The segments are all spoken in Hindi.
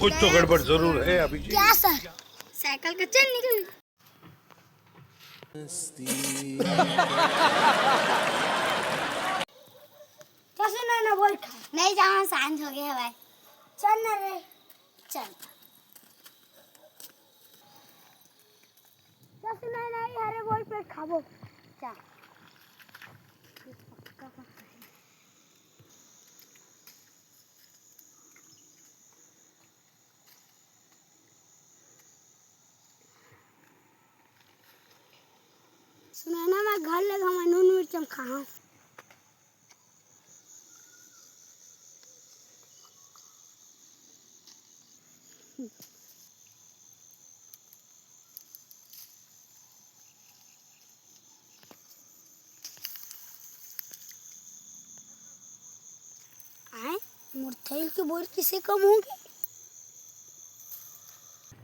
कुछ तो गड़बड़ जरूर है अभी। क्या सर? साइकिल का चेन निकल। कैसे ना बोल नहीं जाओ, सांझ हो गया भाई। चल ना रे, चल। कैसे नहीं हरे बोल पे खाबो। चल। सुना ना मैं घर लगा मैं नून मिर्च खाऊं। आए मुर्थैल की बोल किसे कम होगी?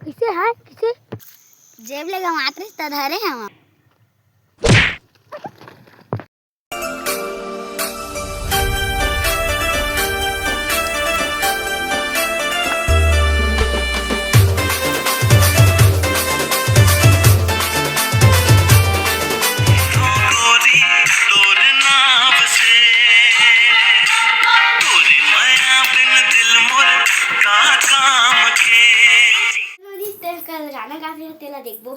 किसे है किसे? जेब लेगा मात्र तधारे हैं वहाँ। गाना गा रहे तेला देखबो।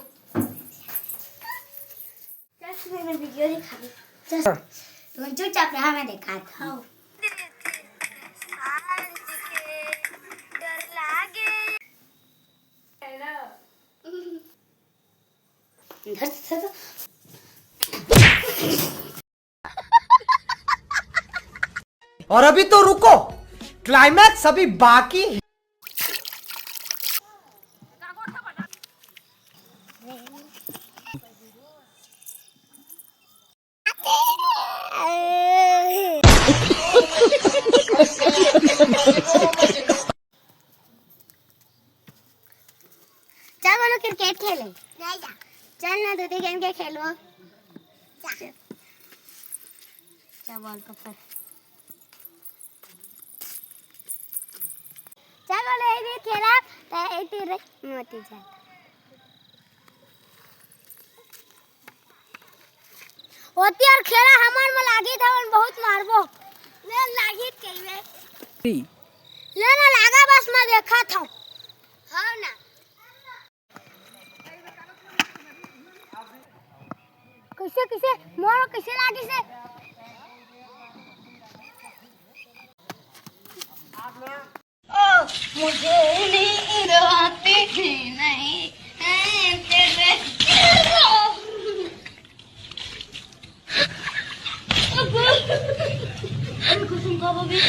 चल मैं वीडियो दिखा दूं। चल तुम चुपचाप रहा, मैं दिखाता हूं। डर लागे हेलो और अभी तो रुको, क्लाइमैक्स अभी बाकी है। चल बोलो क्रिकेट खेले। नहीं जा। चल ना दूसरी गेम के खेलो। चल बॉल पकड़। चल बोलो ये खेला तो एटी रे मोती जा। होती और खेला हमार में लागी था और बहुत मारबो। ले लागी कइवे। ले ना लागा बस मैं देखा था। हां ना। किसे मोर किसे लागी से? मुझे नींद आती नहीं है तेरे कुसुम का भी